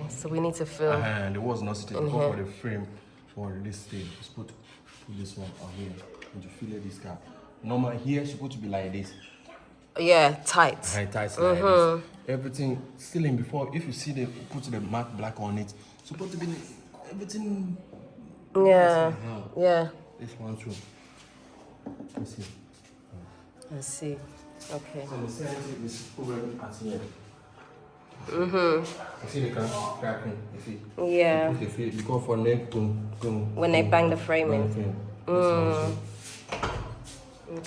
so we need to fill. And the wall's not sitting. Go for the frame for this thing. Just put this one on here. And you fill this gap. Normal here, it's supposed to be like this. Yeah, tight. Tight like this. Everything still in before. If you see the put the matte black on it, it's supposed to be everything. Yeah. Yeah. This one too. Let's see. Let's see. Okay. So the center is already at here. You see the cracking, you see? Yeah. You see, because for neck when they bang the frame in.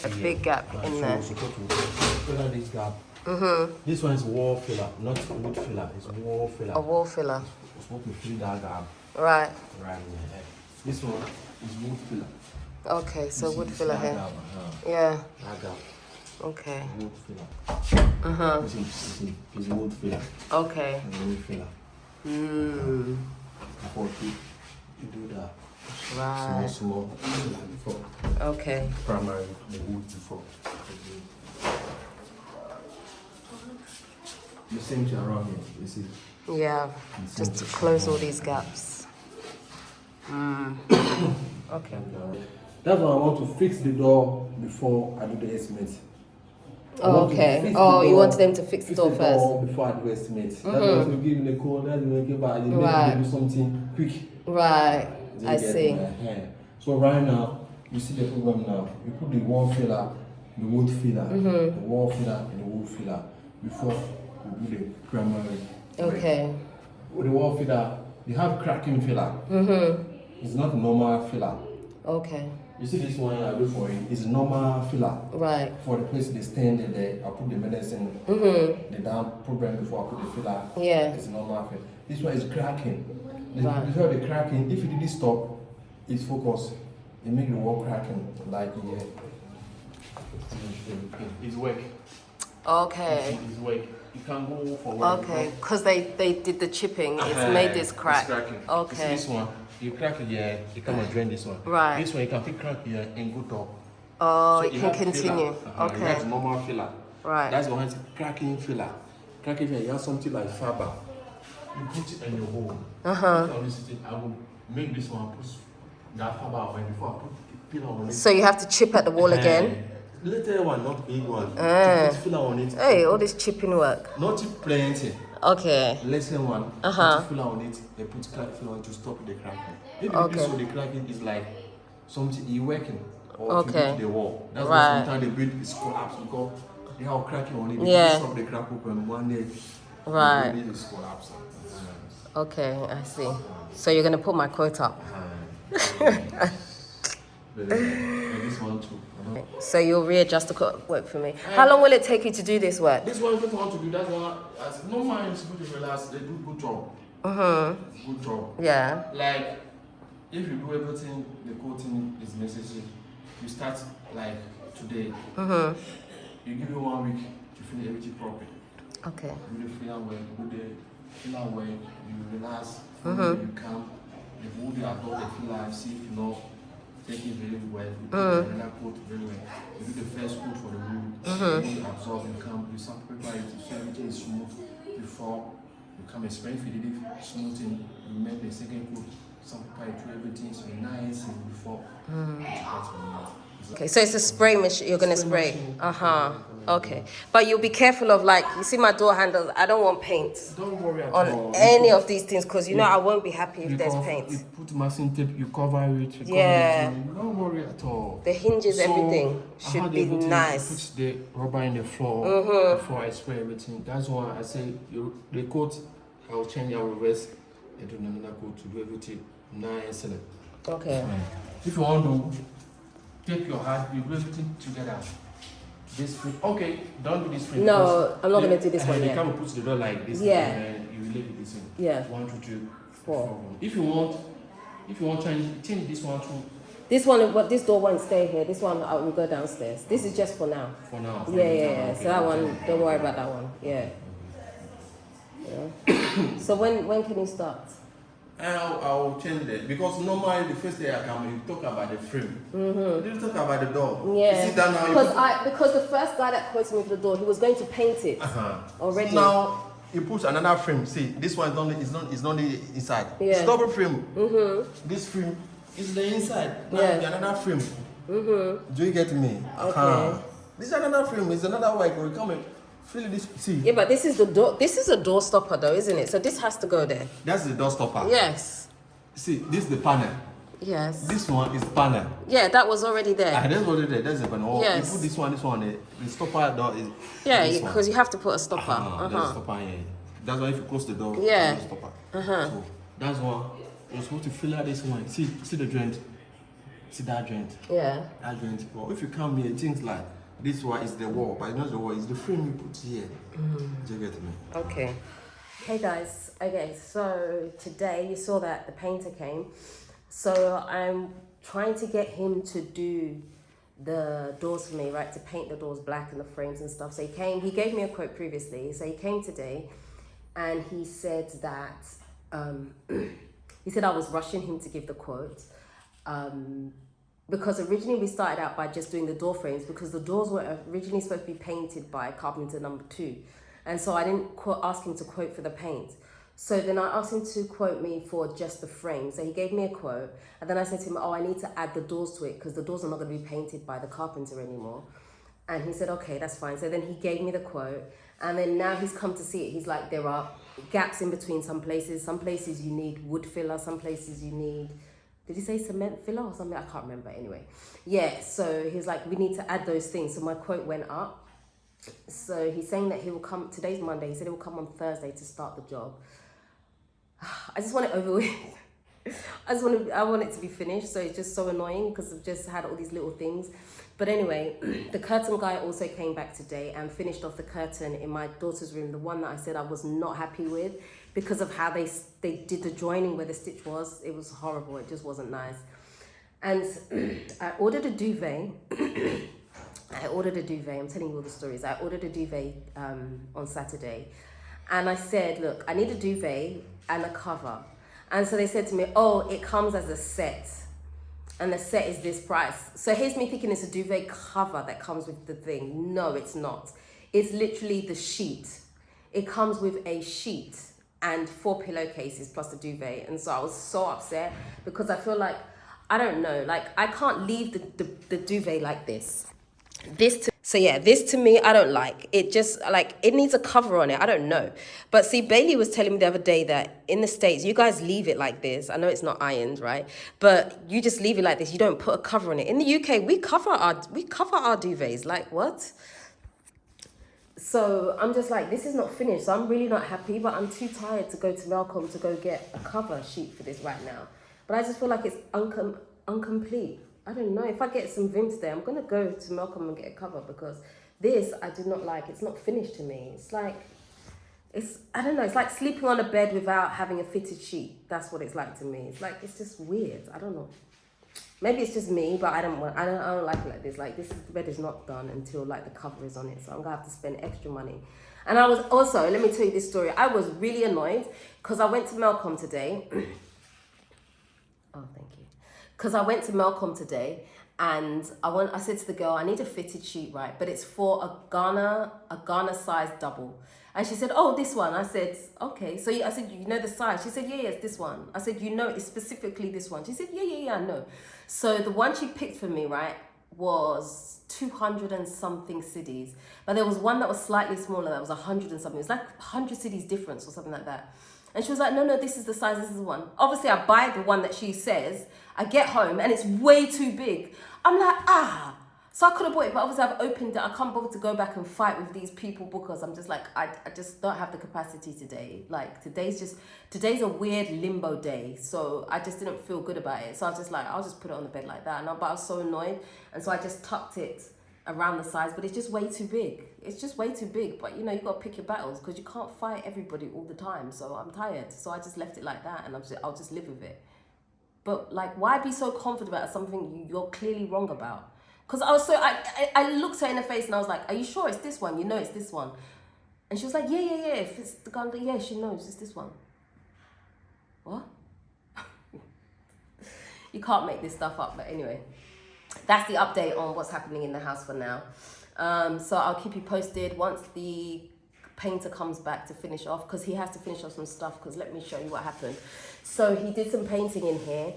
A big gap in there. So fill out this gap. This one is wall filler, not wood filler. It's wall filler. A wall filler. It's supposed to fill that gap. Right. Right here. This one is wood filler. Okay, so wood filler here. Gap, Yeah. that gap. Okay. Wood filler. You see, it's wood filler. Okay. And wood filler. Before you do that. Right. Small before. Okay. Primary, the wood before. The same thing around here, you see? Yeah. Just to close all these gaps. Okay. That's why I want to fix the door before I do the estimate. Okay. Oh, you want them to fix the door first? Before I do estimate. That's why we give the code, that's why we give back, they do something quick. Right. I see. So right now, you see the program now. You put the wall filler, the wood filler, the wall filler, and the wood filler before we do the primary. Okay. With the wall filler, you have cracking filler. It's not normal filler. Okay. You see this one I do for it. It's normal filler. Right. For the place they stand there, I put the medicine. The down program before I put the filler. Yeah. It's normal filler. This one is cracking. Right. Because the cracking, if you did stop, it's focused. It make the wall cracking like here. It's work. Okay. It's work. You can go for work. Okay. Because they did the chipping, it's made this crack. It's cracking. Okay. This one, you crack it here, you come and drain this one. Right. This one you can fit crack here and go top. Oh, So it you can have continue. filler. Okay. That's normal filler. Right. That's one cracking filler. Cracking filler, you have something like fiber. You put it in your hole. I will make this one put that fiber away before I put the filler on it. So you have to chip at the wall again? Little one, not big one. To put filler on it. Hey, all this chipping work. Not plenty. Okay. Lesser one. Put filler on it. They put crack filler on it to stop the cracking. If you do so, the cracking is like something you working or to the wall. That's why sometimes the build is collapsed because they have cracking on it. Yeah. Stop the crack open one day. Right. The build is collapsed. Okay, I see. So you're gonna put my quote up. This one too. So you'll readjust the work for me. How long will it take you to do this work? This one, if you want to do that one, as no man is good to relax, they do good job. Good job. Yeah. Like, if you do everything, the coating is necessary. You start like today. You give you 1 week to finish everything properly. Okay. You do filler well, you do the filler well, you relax, you come, you hold the adult, the filler, see if you know. Take it very well. You do another coat very well. You do the first coat for the wood. You absorb, you come, you sandpaper it so everything is smooth before you come and spray. If you did it smoothing, you make the second coat, sandpaper it through everything so nice and before you start on it. Okay, so it's a spray machine. You're gonna spray. Okay, but you'll be careful of like you see my door handles. I don't want paint. Don't worry at on all. any of these things because you know I won't be happy if there's paint. You put masking tape, you cover it. You Yeah. cover it, don't worry at all. The hinges, everything should be nice. Put the rubber in the floor before I spray everything. That's why I say the coat. I will change. I will reverse and do another coat to do everything nice. Okay. If you want to take your hand, you do everything together. This frame. Okay, don't do this frame. No, I'm not going to do this one yet. yet. You can put the door like this. Yeah. And you relate it this in. Yeah. 1, 2, 3, 4. If you want change this one too. This one, but this door won't stay here. This one I will go downstairs. This is just for now. For now. Yeah. Okay. So that one, don't worry about that one. Yeah. So when can you start? I'll change it because normally the first day I come, you talk about the frame. You didn't talk about the door. Yeah. You see that now? Because the first guy that quoted me for the door, he was going to paint it already. Now he puts another frame. See, this one is not the inside. Yeah. It's double frame. This frame is the inside. Now Yeah. the another frame. Do you get me? Okay. This is another frame. It's another white. We come and fill this. See. Yeah, but this is the door. This is a door stopper, though, isn't it? So this has to go there. That's the door stopper. Yes. See, this is the panel. Yes. This one is panel. Yeah, that was already there. That's already there. That's the panel. Yes. You put this one. The stopper door is. Yeah, this one. because you have to put a stopper. There's a stopper here. That's why if you close the door, Yeah. there's a stopper. So that's why you're supposed to fill out this one. See the joint. See that joint. Yeah. That joint. Well, if you come here, things like this one is the wall, but it's not the wall. It's the frame you put here. Do you get me? Okay. Hey guys. Okay, so today you saw that the painter came. So I'm trying to get him to do the doors for me, right? To paint the doors black and the frames and stuff. So he came, he gave me a quote previously. So he came today and he said that, he said I was rushing him to give the quote. Because originally we started out by just doing the door frames because the doors were originally supposed to be painted by carpenter number 2. And so I didn't ask him to quote for the paint. So then I asked him to quote me for just the frame. So he gave me a quote. And then I said to him, oh, I need to add the doors to it because the doors are not going to be painted by the carpenter anymore. And he said, okay, that's fine. So then he gave me the quote. And then now he's come to see it. He's like, there are gaps in between some places. Some places you need wood filler. Some places you need, did he say cement filler or something? I can't remember anyway. Yeah, so he's like, we need to add those things. So my quote went up. So he's saying that he will come, today's Monday. He said he will come on Thursday to start the job. I just want it over with. I want it to be finished. So it's just so annoying because I've just had all these little things. But anyway, the curtain guy also came back today and finished off the curtain in my daughter's room. The one that I said I was not happy with because of how they did the joining where the stitch was. It was horrible. It just wasn't nice. And I ordered a duvet. I'm telling you all the stories. I ordered a duvet on Saturday. And I said, look, I need a duvet and a cover. And so they said to me, oh, it comes as a set. And the set is this price. So here's me thinking it's a duvet cover that comes with the thing. No, it's not. It's literally the sheet. It comes with a sheet and 4 pillowcases plus the duvet. And so I was so upset because I feel like, I don't know, like I can't leave the duvet like this. This to me, I don't like. It just, like, it needs a cover on it. I don't know. But see, Bailey was telling me the other day that in the States, you guys leave it like this. I know it's not ironed, right? But you just leave it like this. You don't put a cover on it. In the UK, we cover our duvets. Like, what? So I'm just like, this is not finished. So I'm really not happy, but I'm too tired to go to Malcolm to go get a cover sheet for this right now. But I just feel like it's incomplete. I don't know. If I get some Vim today, I'm going to go to Malcolm and get a cover because this I do not like. It's not finished to me. It's like, I don't know. It's like sleeping on a bed without having a fitted sheet. That's what it's like to me. It's like, it's just weird. I don't know. Maybe it's just me, but I don't like it like this. Like this bed is not done until like the cover is on it. So I'm going to have to spend extra money. And I was also, let me tell you this story. I was really annoyed because I went to Malcolm today. Oh, thank you. Because I went to Malcolm today and I said to the girl, I need a fitted sheet, right? But it's for a Ghana size double. And she said, oh, this one. I said, okay. So I said, you know the size? She said, yeah, it's this one. I said, you know, it's specifically this one. She said, yeah, I know. So the one she picked for me, right, was 200 and something cedis. But there was one that was slightly smaller that was 100 and something. It was like 100 cedis difference or something like that. And she was like, no, this is the size, this is the one. Obviously, I buy the one that she says. I get home and it's way too big. I'm like, So I could have bought it, but obviously I've opened it. I can't bother to go back and fight with these people because I'm just like, I just don't have the capacity today. Like, today's a weird limbo day. So I just didn't feel good about it. So I was just like, I'll just put it on the bed like that. But I was so annoyed. And so I just tucked it around the size, but it's just way too big. It's just way too big. But you know, you got to pick your battles because you can't fight everybody all the time. So I'm tired. So I just left it like that and I'll just live with it. But like, why be so confident about something you're clearly wrong about? Because I looked her in the face and I was like, are you sure it's this one? You know it's this one. And she was like, yeah. If it's the gun, yeah, she knows it's this one. What? You can't make this stuff up. But anyway, that's the update on what's happening in the house for now. So I'll keep you posted once the painter comes back to finish off, because he has to finish off some stuff, because let me show you what happened. So he did some painting in here,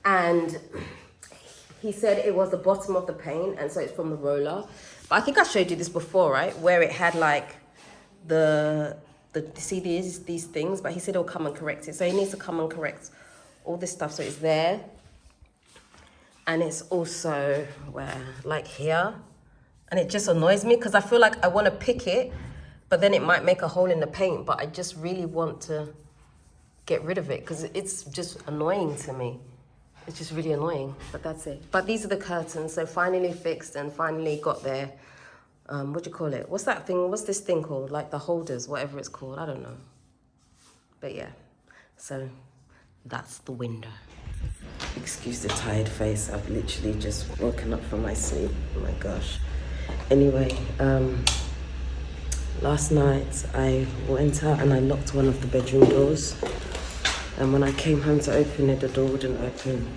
and he said it was the bottom of the paint, and so it's from the roller. But I think I showed you this before, right? Where it had like the see these things, but he said he'll come and correct it. So he needs to come and correct all this stuff. So it's there, and it's also where, like here, and it just annoys me because I feel like I want to pick it, but then it might make a hole in the paint. But I just really want to get rid of it because it's just annoying to me. It's just really annoying, but that's it. But these are the curtains, so finally fixed and finally got there. What do you call it? What's that thing? What's this thing called? Like the holders, whatever it's called. I don't know. But yeah, so that's the window. Excuse the tired face. I've literally just woken up from my sleep. Oh my gosh. Anyway, last night I went out and I locked one of the bedroom doors. And when I came home to open it, the door wouldn't open.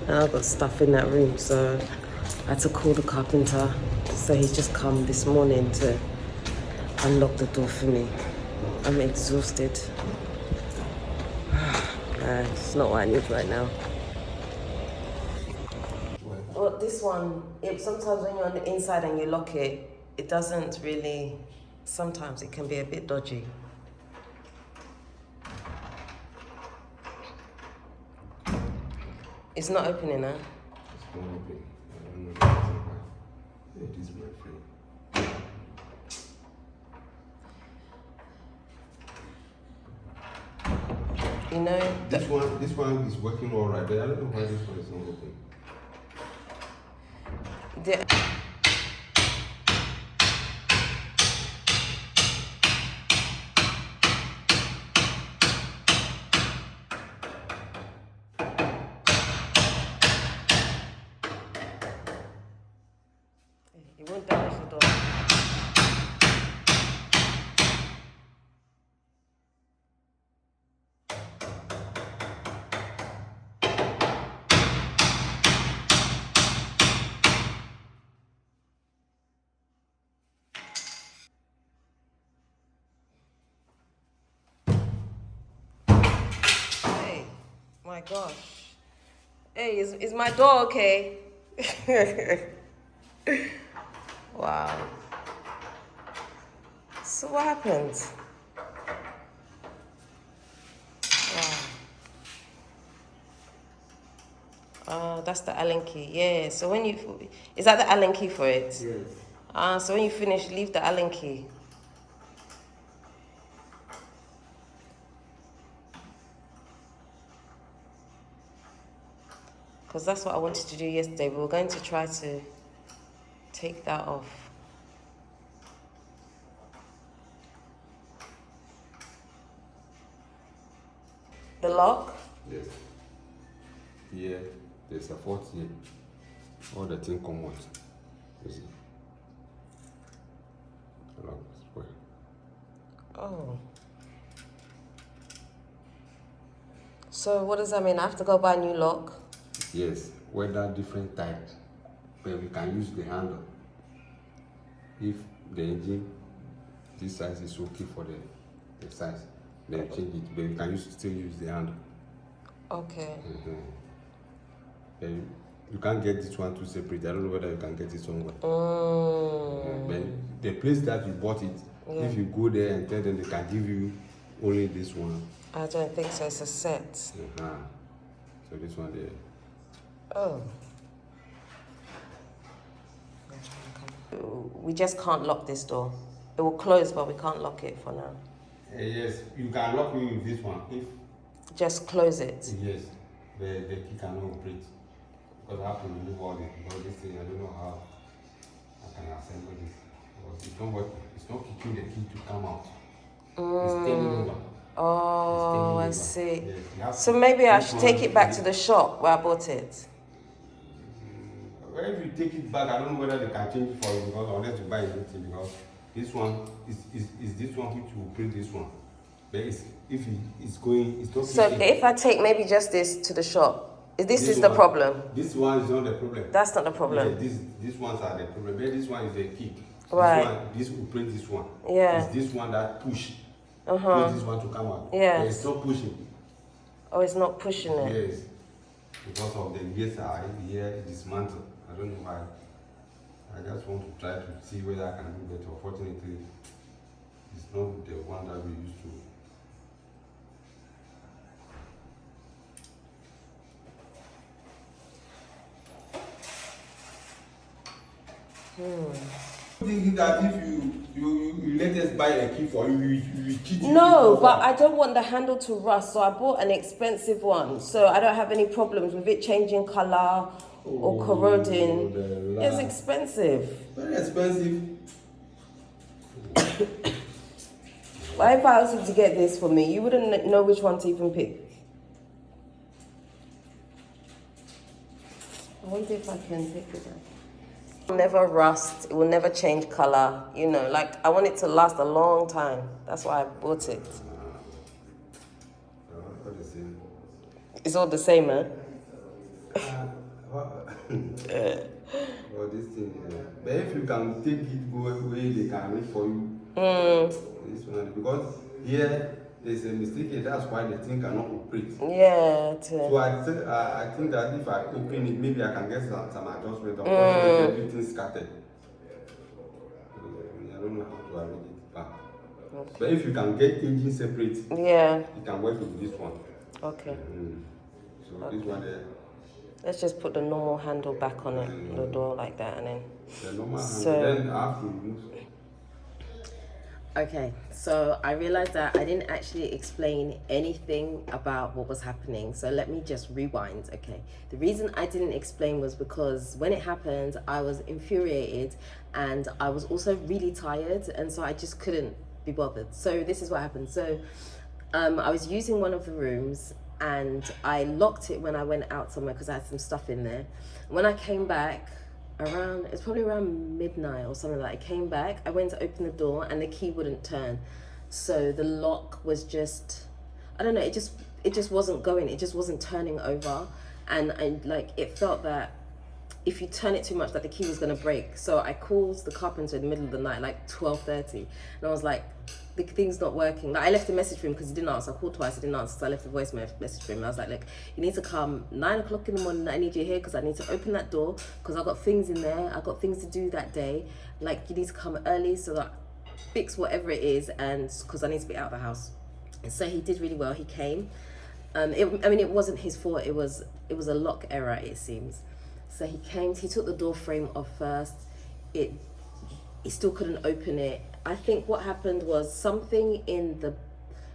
And I got stuff in that room, so I had to call the carpenter. So he's just come this morning to unlock the door for me. I'm exhausted. It's not what I need right now. Well, this one, sometimes when you're on the inside and you lock it, it doesn't really, sometimes it can be a bit dodgy. It's not opening, huh? It's not opening. I don't know why. It is my friend. You know, This one is working all right, but I don't know why this one is not opening. It won't damage the door. Hey, my gosh. Hey, is my door okay? Wow. So what happened? Wow. That's the Allen key. Yeah. So when is that the Allen key for it? Yes. So when you finish, leave the Allen key. Because that's what I wanted to do yesterday. We were going to try to take that off. The lock? Yes. Here, there's a fault here. All the thing come out. You see? Lock is well. Oh. So what does that mean? I have to go buy a new lock? Yes, whether different types, but we can use the handle. If the engine, this size is okay for the size, then change it, but we can still use the handle. Okay. Then you can't get this one too separate. I don't know whether you can get it somewhere. But the place that you bought it, if you go there and tell them they can give you only this one. I don't think so. It's a set. So this one there. Oh. We just can't lock this door. It will close, but we can't lock it for now. Yes, you can lock me with this one. If just close it. Yes, the key cannot operate. Because I have to remove all this thing. I don't know how I can assemble this. Because it's not working. It's not kicking the key to come out. It's turning over. Oh, I see. Yes, so maybe I should take it back to the shop where I bought it. Well, if you take it back, I don't know whether they can change it for you because unless you buy anything, because this one is this one which will print this one. But if it's going, it's not. So if I take maybe just this to the shop, this is the problem. This one is not the problem. That's not the problem. Yeah, these ones are the problem. But this one is the key. Right. This will print this one. Yeah. It's this one that push. Uh-huh. Push this one to come out. Yes. But it's not pushing. Oh, it's not pushing it. Yes. Because of the gears are here dismantled. I don't know why. I just want to try to see whether I can do better. Unfortunately, it's not the one that we used to. Thinking that if you let us buy a key for you, you cheat. No, but I don't want the handle to rust, so I bought an expensive one. So I don't have any problems with it changing color or corroding. It's expensive. Very expensive. Why if I was to get this for me, you wouldn't know which one to even pick. I wonder if I can pick it up. It will never rust, it will never change color, you know, like I want it to last a long time. That's why I bought it. It's all the same, eh? Well, this thing, but if you can take it, go away, they can wait for you. This one, because here there's a mistake, that's why the thing cannot operate. Yeah. So I think that if I open it, maybe I can get some adjustment. Unfortunately, everything's scattered. I don't know how to arrange it back. Okay. But if you can get engine separate, you can work with this one. Okay. So this one there. Let's just put the normal handle back on it, the door like that, and then. The normal handle. Then I have to remove. Okay, so I realized that I didn't actually explain anything about what was happening. So let me just rewind, okay? The reason I didn't explain was because when it happened, I was infuriated and I was also really tired. And so I just couldn't be bothered. So this is what happened. So I was using one of the rooms and I locked it when I went out somewhere because I had some stuff in there. When I came back, it's probably around midnight or something like that. I came back, I went to open the door and the key wouldn't turn. So the lock was just, I don't know, it just wasn't going. It just wasn't turning over. And it felt that if you turn it too much, that the key was gonna break. So I called the carpenter in the middle of the night, like 12:30. And I was like, the thing's not working. Like I left a message for him because he didn't answer. I called twice, he didn't answer. So I left a voice message for him. And I was like, look, you need to come 9 o'clock in the morning. I need you here because I need to open that door because I've got things in there. I've got things to do that day. Like you need to come early so that I fix whatever it is, and because I need to be out of the house. And so he did really well. He came. It wasn't his fault. It was a lock error, it seems. So he came. He took the door frame off first. He still couldn't open it. I think what happened was something in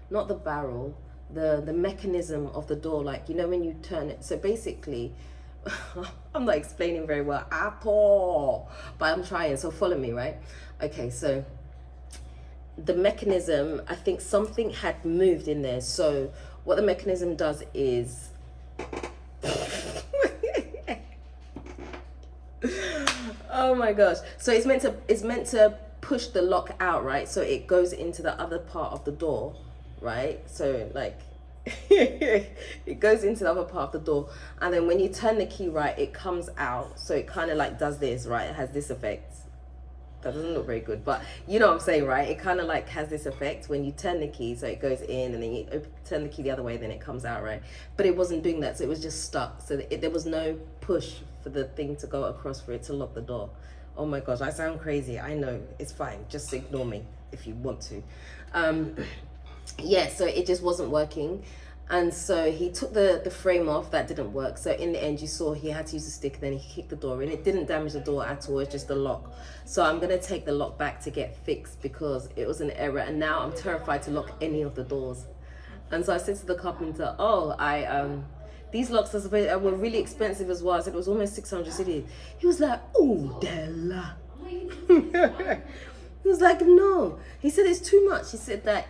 not the barrel, the mechanism of the door, like, you know, when you turn it. So basically, I'm not explaining very well at all, but I'm trying, so follow me, right? Okay, so the mechanism, I think something had moved in there. So what the mechanism does is, oh my gosh. So it's meant to push the lock out, right? So it goes into the other part of the door, right? So like it goes into the other part of the door, and then when you turn the key right, it comes out. So it kind of like does this, right? It has this effect. That doesn't look very good, but you know what I'm saying, right? It kind of like has this effect when you turn the key, so it goes in, and then you turn the key the other way, then it comes out, right? But it wasn't doing that, so it was just stuck. So there was no push for the thing to go across for it to lock the door. Oh my gosh, I sound crazy. I know, it's fine. Just ignore me if you want to. Yeah, so it just wasn't working. And so he took the frame off, that didn't work. So in the end, you saw he had to use a stick, and then he kicked the door in. It didn't damage the door at all, it's just the lock. So I'm gonna take the lock back to get fixed because it was an error, and now I'm terrified to lock any of the doors. And so I said to the carpenter, these locks were really expensive as well. I said it was almost 600 cedis. He was like, oh, Dela. He was like, no. He said it's too much. He said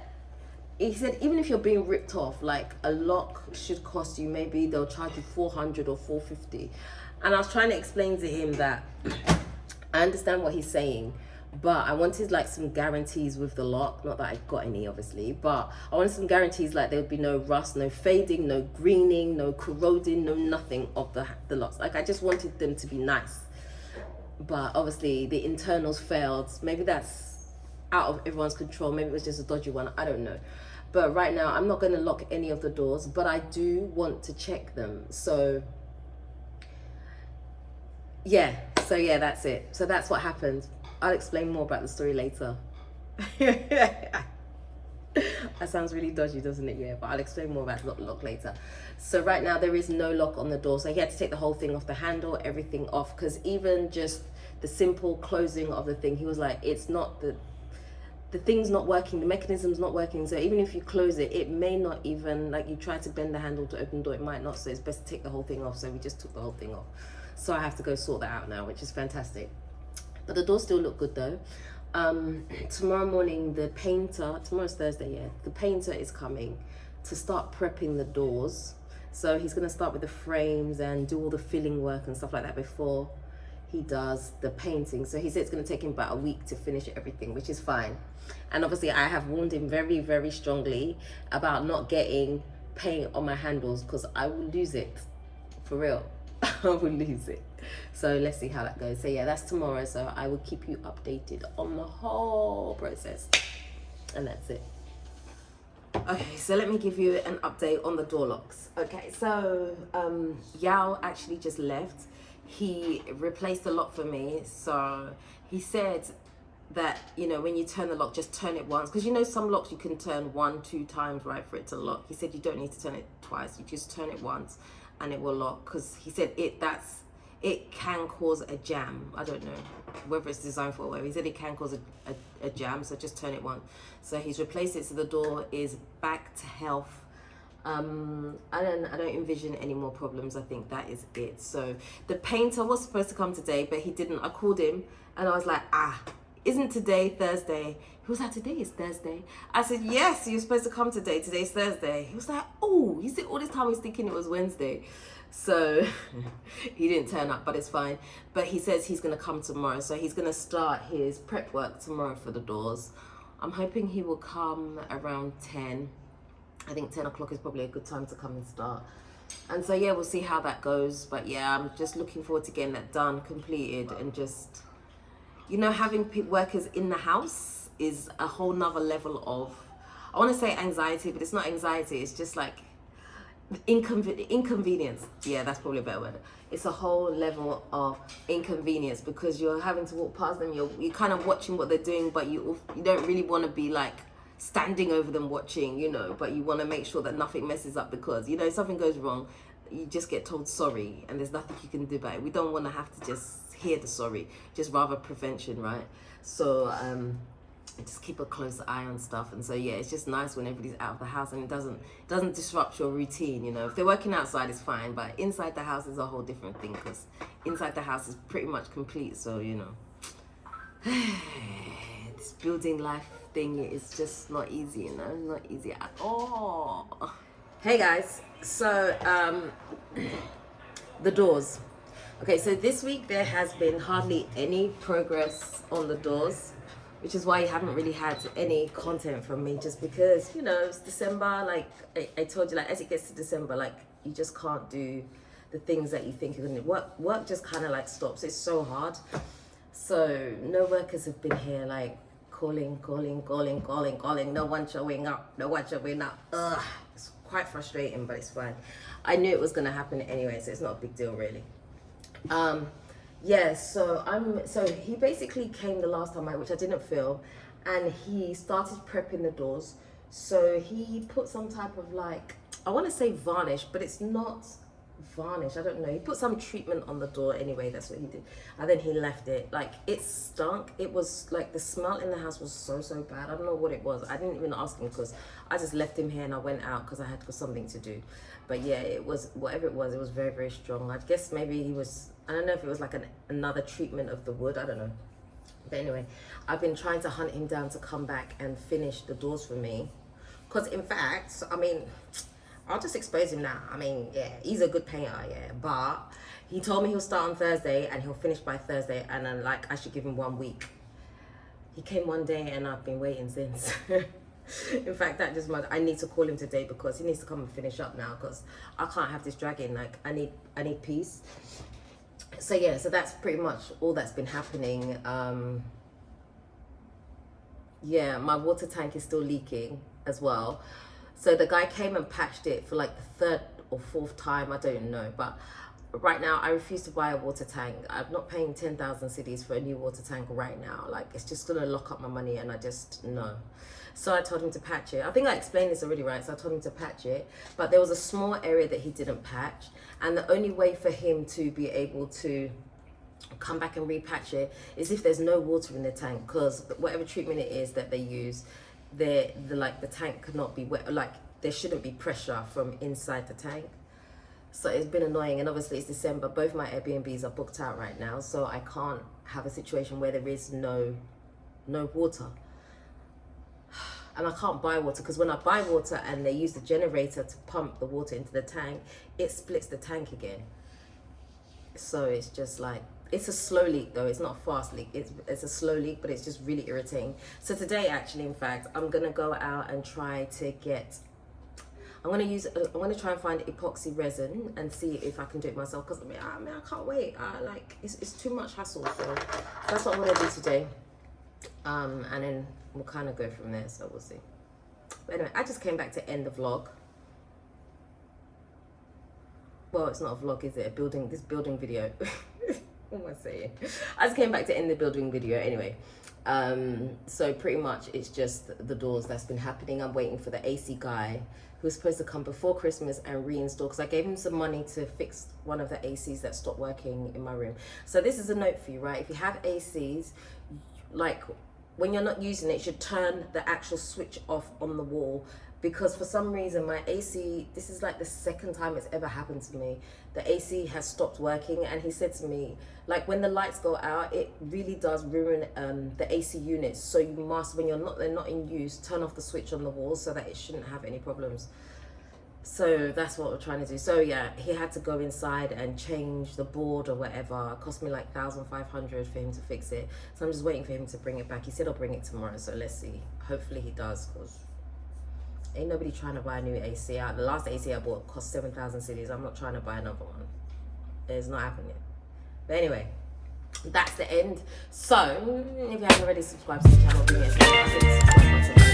even if you're being ripped off, like a lock should cost you, maybe they'll charge you 400 or 450. And I was trying to explain to him that I understand what he's saying, but I wanted like some guarantees with the lock. Not that I got any, obviously, but I wanted some guarantees, like there would be no rust, no fading, no greening, no corroding, no nothing of the locks. Like I just wanted them to be nice. but obviously the internals failed. Maybe that's out of everyone's control. Maybe it was just a dodgy one. I don't know. But right now, I'm not going to lock any of the doors, but I do want to check them. So yeah, that's it. So that's what happened. I'll explain more about the story later. That sounds really dodgy, doesn't it? Yeah, but I'll explain more about the lock later. So right now there is no lock on the door, so he had to take the whole thing off the handle, everything off, because even just the simple closing of the thing, he was like, it's not the thing's not working, the mechanism's not working. So even if you close it, it may not even, like, you try to bend the handle to open the door, it might not. So it's best to take the whole thing off. So we just took the whole thing off. So I have to go sort that out now, which is fantastic. But the doors still look good though. Tomorrow morning, the painter, tomorrow's Thursday, yeah, the painter is coming to start prepping the doors. So he's going to start with the frames and do all the filling work and stuff like that before he does the painting. So he said it's going to take him about a week to finish everything, which is fine. And obviously I have warned him very, very strongly about not getting paint on my handles, because I will lose it, for real. I will lose it. So let's see how that goes. So yeah, that's tomorrow. So I will keep you updated on the whole process. And that's it. Okay, so let me give you an update on the door locks. Okay, so Yao actually just left. He replaced the lock for me. So he said that, you know, when you turn the lock, just turn it once, because you know some locks you can turn 1-2 times, right, for it to lock. He said you don't need to turn it twice, you just turn it once and it will lock, because he said it can cause a jam. I don't know whether it's designed for or whatever. He said it can cause a jam, so just turn it once. So he's replaced it, so the door is back to health. I don't envision any more problems. I think that is it. So the painter was supposed to come today, but he didn't. I called him and I was like, isn't today Thursday? He was like, today is Thursday. I said, yes, you're supposed to come today. Today's Thursday. He was like, oh, he said all this time he was thinking it was Wednesday. So he didn't turn up, but it's fine. But he says he's going to come tomorrow. So he's going to start his prep work tomorrow for the doors. I'm hoping he will come around 10. I think 10 o'clock is probably a good time to come and start. And so, yeah, we'll see how that goes. But yeah, I'm just looking forward to getting that done, completed, and just, you know, having workers in the house is a whole nother level of, I want to say anxiety, but it's not anxiety. It's just like inconvenience. Yeah, that's probably a better word. It's a whole level of inconvenience, because you're having to walk past them. You're kind of watching what they're doing, but you don't really want to be like standing over them watching, you know, but you want to make sure that nothing messes up, because, you know, if something goes wrong, you just get told sorry and there's nothing you can do about it. We don't want to have to just hear the sorry, just rather prevention, right? So just keep a close eye on stuff. And so yeah, it's just nice when everybody's out of the house and it doesn't disrupt your routine, you know. If they're working outside, it's fine, but inside the house is a whole different thing, because inside the house is pretty much complete. So, you know, this building life thing is just not easy, you know, not easy at all. Hey guys, so the doors. Okay, so this week there has been hardly any progress on the doors, which is why you haven't really had any content from me, just because, you know, it's December. Like I told you, like as it gets to December, like you just can't do the things that you think you're gonna do. Work just kind of like stops. It's so hard. So no workers have been here, like calling, no one showing up. Ugh, it's quite frustrating, but it's fine. I knew it was gonna happen anyway, so it's not a big deal really. Yeah, so he basically came the last time, which I didn't film, and he started prepping the doors. So he put some type of, like, I want to say varnish, but it's not varnish, I don't know. He put some treatment on the door anyway, that's what he did. And then he left it. Like, it stunk. It was like the smell in the house was so bad. I don't know what it was. I didn't even ask him, because I just left him here and I went out because I had something to do. But yeah, it was, whatever it was very strong. I guess maybe he was, I don't know if it was like another treatment of the wood, I don't know. But anyway, I've been trying to hunt him down to come back and finish the doors for me. Because in fact, I mean, I'll just expose him now. I mean, yeah, he's a good painter, yeah. But he told me he'll start on Thursday and he'll finish by Thursday. And then, like, I should give him 1 week. He came one day and I've been waiting since. In fact, I need to call him today, because he needs to come and finish up now, because I can't have this dragging. Like, I need peace. So yeah, so that's pretty much all that's been happening. Yeah, my water tank is still leaking as well. So the guy came and patched it for like the third or fourth time, I don't know. But right now, I refuse to buy a water tank. I'm not paying 10,000 cedis for a new water tank right now. Like, it's just gonna lock up my money, and I just, no. So I told him to patch it. I think I explained this already, right? So I told him to patch it, but there was a small area that he didn't patch. And the only way for him to be able to come back and repatch it is if there's no water in the tank, because whatever treatment it is that they use, the tank cannot be wet. Like, there shouldn't be pressure from inside the tank. So it's been annoying, and obviously it's December. Both my Airbnbs are booked out right now, so I can't have a situation where there is no water. And I can't buy water, because when I buy water and they use the generator to pump the water into the tank, it splits the tank again. So it's just like, it's a slow leak though, it's not a fast leak, it's a slow leak, but it's just really irritating. So today, actually, in fact, I'm gonna go out and try to get, I'm gonna try and find epoxy resin and see if I can do it myself, because I can't wait. It's too much hassle. So that's what I'm gonna do today, and then we'll kind of go from there. So we'll see. But anyway, I just came back to end the vlog. Well, it's not a vlog, is it? This building video. What am I saying? I just came back to end the building video anyway. So pretty much it's just the doors that's been happening. I'm waiting for the AC guy who's supposed to come before Christmas and reinstall, because I gave him some money to fix one of the ACs that stopped working in my room. So this is a note for you, right? If you have ACs, like, when you're not using it, you should turn the actual switch off on the wall, because for some reason my AC, this is like the second time it's ever happened to me, the AC has stopped working. And he said to me, like, when the lights go out, it really does ruin the AC units. So you must, when they're not in use, turn off the switch on the wall so that it shouldn't have any problems. So that's what we're trying to do. So yeah, he had to go inside and change the board or whatever. It cost me like 1,500 for him to fix it. So I'm just waiting for him to bring it back. He said he'll bring it tomorrow, so let's see. Hopefully he does, because ain't nobody trying to buy a new AC. The last AC I bought cost 7,000 cedis. I'm not trying to buy another one. It's not happening. But anyway, that's the end. So if you haven't already subscribed to the channel, do me a favor, hit the subscribe button.